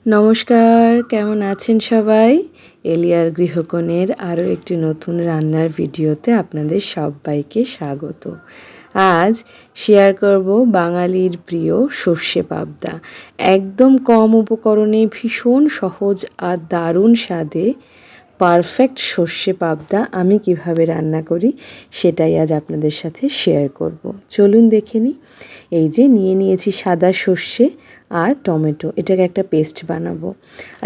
নমস্কার, কেমন আছেন সবাই? এলিয়ার গৃহকোণের আরও একটি নতুন রান্নার ভিডিওতে আপনাদের সবাইকে স্বাগত। আজ শেয়ার করব বাঙালির প্রিয় সর্ষে পাবদা। একদম কম উপকরণে ভীষণ সহজ আর দারুণ স্বাদে পারফেক্ট সর্ষে পাবদা আমি কিভাবে রান্না করি সেটাই আজ আপনাদের সাথে শেয়ার করব। চলুন দেখে নিই। এই যে নিয়েছি সাদা সর্ষে আর টমেটো, এটাকে একটা পেস্ট বানাবো।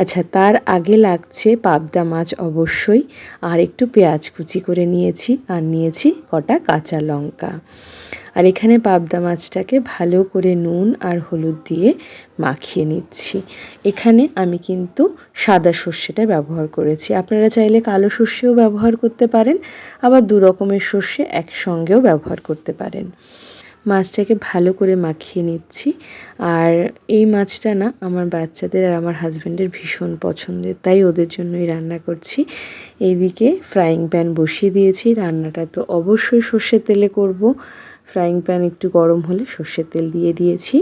আচ্ছা, তার আগে লাগছে পাবদা মাছ অবশ্যই, আর একটু পেঁয়াজ কুচি করে নিয়েছি, আর নিয়েছি কটা কাঁচা লঙ্কা। আর এখানে পাবদা মাছটাকে ভালো করে নুন আর হলুদ দিয়ে মাখিয়ে নিচ্ছি। এখানে আমি কিন্তু সাদা সর্ষেটা ব্যবহার করেছি, আপনারা চাইলে কালো সর্ষেও ব্যবহার করতে পারেন, আবার দু রকমের সর্ষে একসঙ্গেও ব্যবহার করতে পারেন। মাছটাকে ভালো করে মাখিয়ে নিচ্ছি। আর এই মাছটা না আমার বাচ্চাদের আর আমার হাজব্যান্ডের ভীষণ পছন্দের, তাই ওদের জন্যই রান্না করছি। এইদিকে ফ্রাইং প্যান বসিয়ে দিয়েছি। রান্নাটা তো অবশ্যই সর্ষের তেলে করব। ফ্রাইং প্যান একটু গরম হলে সর্ষের তেল দিয়ে দিয়েছি।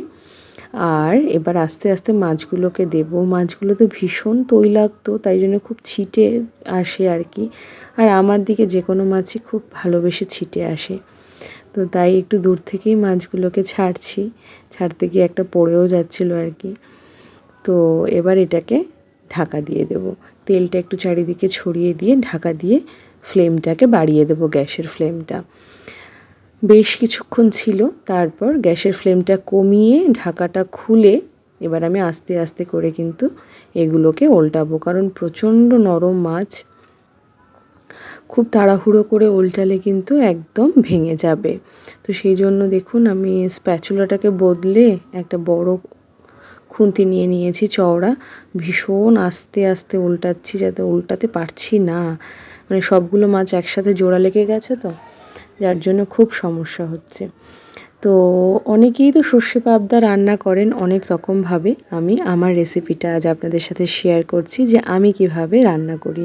আর এবার আস্তে আস্তে মাছগুলোকে দেব। মাছগুলো তো ভীষণ তৈলাক্ত, তাই জন্য খুব ছিটে আসে আর কি। আর আমার দিকে যে কোনো মাছই খুব ভালোবেসে ছিটে আসে, তো তাই একটু দূর থেকেই মাছগুলোকে ছাড়তে গিয়ে একটা পড়েও যাচ্ছিল আর কি। তো এবার এটাকে ঢাকা দিয়ে দেব। তেলটা একটু চারিদিকে ছড়িয়ে দিয়ে ঢাকা দিয়ে ফ্লেমটাকে বাড়িয়ে দেব, গ্যাসের ফ্লেমটা। বেশ কিছুক্ষণ ছিল, তারপর গ্যাসের ফ্লেমটা কমিয়ে ঢাকাটা খুলে এবার আমি আস্তে আস্তে করে কিন্তু এগুলোকে উল্টাবো, কারণ প্রচণ্ড নরম মাছ। খুব তাড়াহুড়ো করে উল্টালে কিন্তু একদম ভেঙে যাবে। তো সেই জন্য দেখুন আমি স্প্যাচুলাটাকে বদলে একটা বড় খুন্তি নিয়ে নিয়েছি চওড়া। ভীষণ আস্তে আস্তে উল্টাচ্ছি, যাতে উল্টাতে পারছি না, মানে সবগুলো মাছ একসাথে জোড়া লেগে গেছে, তো যার জন্য খুব সমস্যা হচ্ছে। তো অনেকেই তো সর্ষে পাবদা রান্না করেন অনেক রকমভাবে। আমি আমার রেসিপিটা আজ আপনাদের সাথে শেয়ার করছি যে আমি কিভাবে রান্না করি।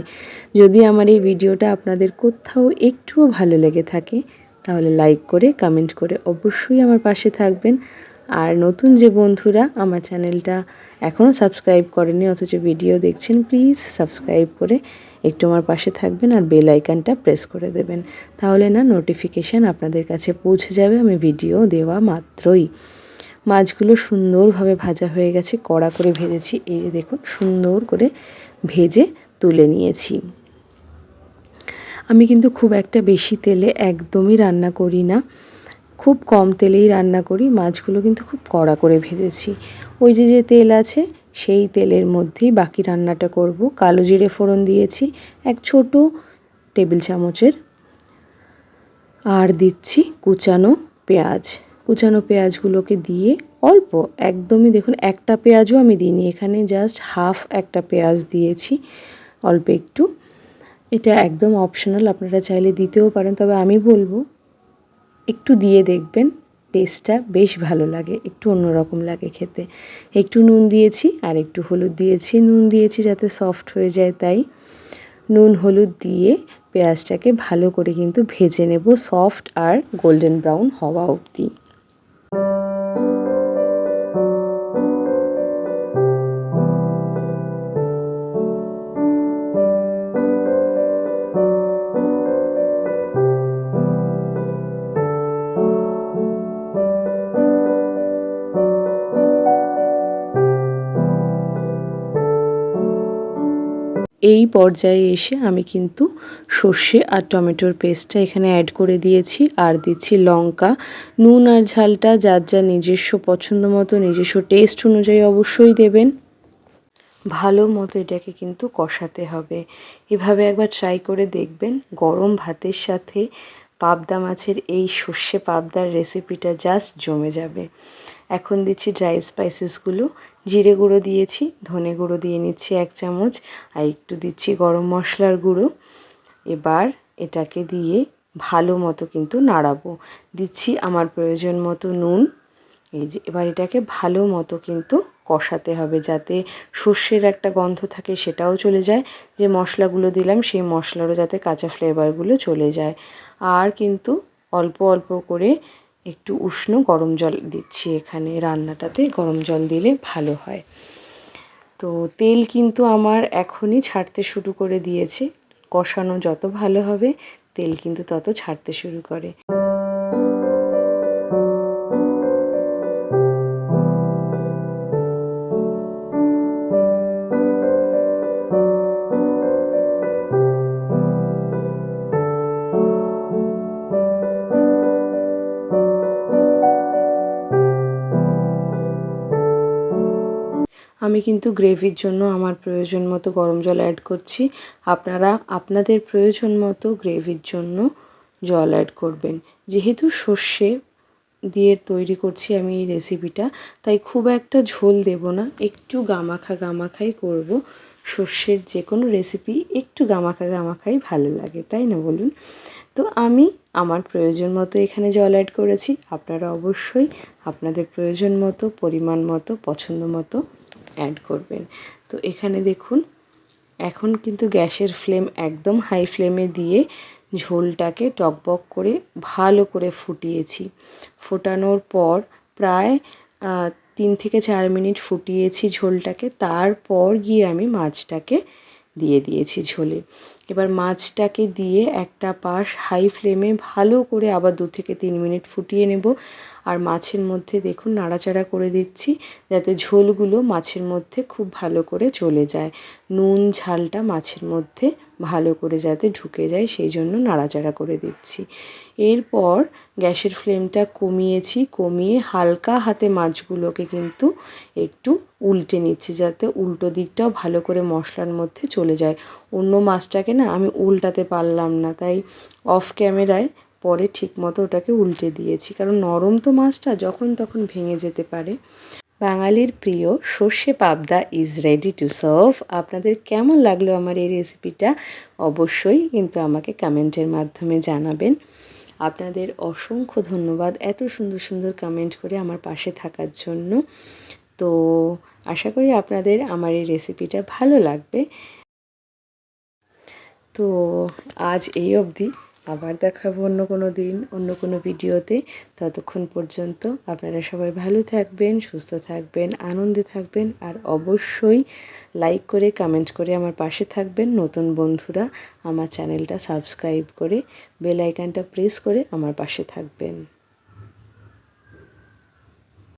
যদি আমার এই ভিডিওটা আপনাদের কোথাও একটুও ভালো লেগে থাকে, তাহলে লাইক করে কমেন্ট করে অবশ্যই আমার পাশে থাকবেন। আর নতুন যে বন্ধুরা আমার চ্যানেলটা এখনও সাবস্ক্রাইব করেনি অথচ ভিডিও দেখছেন, প্লিজ সাবস্ক্রাইব করে একটু আমার পাশে থাকবেন আর বেল আইকনটা প্রেস করে দেবেন। তাহলে না নোটিফিকেশান আপনাদের কাছে পৌঁছে যাবে আমি ভিডিও দেওয়া মাত্রই। মাছগুলো সুন্দরভাবে ভাজা হয়ে গেছে, কড়া করে ভেজেছি। এই যে দেখুন সুন্দর করে ভেজে তুলে নিয়েছি। আমি কিন্তু খুব একটা বেশি তেলে একদমই রান্না করি না, খুব কম তেলেই রান্না করি। মাছগুলো কিন্তু খুব কড়া করে ভেজেছি। ওই যে তেল আছে সেই তেলের মধ্যেই বাকি রান্নাটা করব। কালো জিরে ফোড়ন দিয়েছি এক ছোট টেবিল চামচের, আর দিচ্ছি কুচানো পেঁয়াজ। কুচানো পেঁয়াজগুলোকে দিয়ে অল্প, একদমই দেখুন একটা পেঁয়াজও আমি দিইনি, এখানে জাস্ট হাফ একটা পেঁয়াজ দিয়েছি, অল্প একটু। এটা একদম অপশনাল, আপনারা চাইলে দিতেও পারেন, তবে আমি বলবো একটু দিয়ে দেখবেন, টেস্টটা বেশ ভালো লাগে, একটু অন্যরকম লাগে খেতে। একটু নুন দিয়েছি আর একটু হলুদ দিয়েছি। নুন দিয়েছি যাতে সফট হয়ে যায়, তাই নুন হলুদ দিয়ে পেঁয়াজটাকে ভালো করে কিন্তু ভেজে নেব, সফট আর গোল্ডেন ব্রাউন হওয়া অবধি। এই পর্যায়ে এসে আমি কিন্তু সর্ষে আর টমেটোর পেস্টটা এখানে অ্যাড করে দিয়েছি, আর দিচ্ছি লঙ্কা। নুন আর ঝালটা যার যার নিজস্ব পছন্দ মতো, নিজস্ব টেস্ট অনুযায়ী অবশ্যই দেবেন। ভালো মতো এটাকে কিন্তু কষাতে হবে। এভাবে একবার ট্রাই করে দেখবেন, গরম ভাতের সাথে পাবদা মাছের এই সর্ষে পাবদার রেসিপিটা জাস্ট জমে যাবে। এখন দিচ্ছি ড্রাই স্পাইসেসগুলো। জিরে গুঁড়ো দিয়েছি, ধনে গুঁড়ো দিয়ে নিচ্ছি 1 চামচ, আর একটু দিচ্ছি গরম মশলার গুঁড়ো। এবার এটাকে দিয়ে ভালো মতো কিন্তু নাড়াবো। দিচ্ছি আমার প্রয়োজন মতো নুন। এই যে এবার এটাকে ভালো মতো কিন্তু কষাতে হবে, যাতে সর্ষের একটা গন্ধ থাকে সেটাও চলে যায়, যে মশলাগুলো দিলাম সেই মশলারও যাতে কাঁচা ফ্লেভারগুলো চলে যায়। আর কিন্তু অল্প অল্প করে একটু উষ্ণ গরম জল দিচ্ছি, এখানে রান্নাটাতে গরম জল দিলে ভালো হয়। তো তেল কিন্তু আমার এখনই ছাড়তে শুরু করে দিয়েছে। কষানো যত ভালো হবে তেল কিন্তু তত ছাড়তে শুরু করে। আমি কিন্তু গ্রেভির জন্য আমার প্রয়োজন মতো গরম জল অ্যাড করছি। আপনারা আপনাদের প্রয়োজন মতো গ্রেভির জন্য জল অ্যাড করবেন। যেহেতু সর্ষে দিয়ে তৈরি করছি আমি এই রেসিপিটা, তাই খুব একটা ঝোল দেব না, একটু গামাখাই করব। সর্ষের যে কোনো রেসিপি একটু গামাখাই ভালো লাগে, তাই না বলুন? তো আমি আমার প্রয়োজন মতো এখানে জল অ্যাড করেছি। আপনারা অবশ্যই আপনাদের প্রয়োজন মতো, পরিমাণ মতো, পছন্দ মতো অ্যাড করবেন। তো এখানে দেখুন, এখন কিন্তু গ্যাসের ফ্লেম একদম হাই ফ্লেমে দিয়ে ঝোলটাকে টকবক করে ভালো করে ফুটিয়েছি। ফোটানোর পর প্রায় 3 থেকে 4 মিনিট ফুটিয়েছি ঝোলটাকে। তারপর গিয়ে আমি মাছটাকে দিয়ে দিয়েছি ঝোলে। এবার মাছটাকে দিয়ে একটা পাশ হাই ফ্লেমে ভালো করে আবার 2 থেকে 3 মিনিট ফুটিয়ে নেব। আর মাছের মধ্যে দেখুন নাড়াচাড়া করে দিচ্ছি, যাতে ঝোলগুলো মাছের মধ্যে খুব ভালো করে চলে যায়। নুন ঝালটা মাছের মধ্যে ভালো করে যাতে ঢুকে যায় সেই জন্য নাড়াচাড়া করে দিচ্ছি। এরপর গ্যাসের ফ্লেমটা কমিয়ে হালকা হাতে মাছগুলোকে কিন্তু একটু উল্টে নিচ্ছি, যাতে উল্টো দিকটাও ভালো করে মশলার মধ্যে চলে যায়। অন্য মাছটাকে না আমি উল্টাতে পারলাম না, তাই অফ ক্যামেরায় পরে ঠিকমতো ওটাকে উল্টে দিয়েছি, কারণ নরম তো মাছটা, যখন তখন ভেঙে যেতে পারে। বাঙালির প্রিয় সর্ষে পাবদা ইজ রেডি টু সার্ভ। আপনাদের কেমন লাগলো আমার এই রেসিপিটা অবশ্যই কিন্তু আমাকে কমেন্টের মাধ্যমে জানাবেন। আপনাদের অসংখ্য ধন্যবাদ এত সুন্দর সুন্দর কমেন্ট করে আমার পাশে থাকার জন্য। তো আশা করি আপনাদের আমার এই রেসিপিটা ভালো লাগবে। তো আজ এই অবধি, আবার দেখাবো অন্য কোনো দিন অন্য কোনো ভিডিওতে। ততক্ষণ পর্যন্ত আপনারা সবাই ভালো থাকবেন, সুস্থ থাকবেন, আনন্দে থাকবেন, আর অবশ্যই লাইক করে কমেন্ট করে আমার পাশে থাকবেন। নতুন বন্ধুরা আমার চ্যানেলটা সাবস্ক্রাইব করে বেল আইকনটা প্রেস করে আমার পাশে থাকবেন।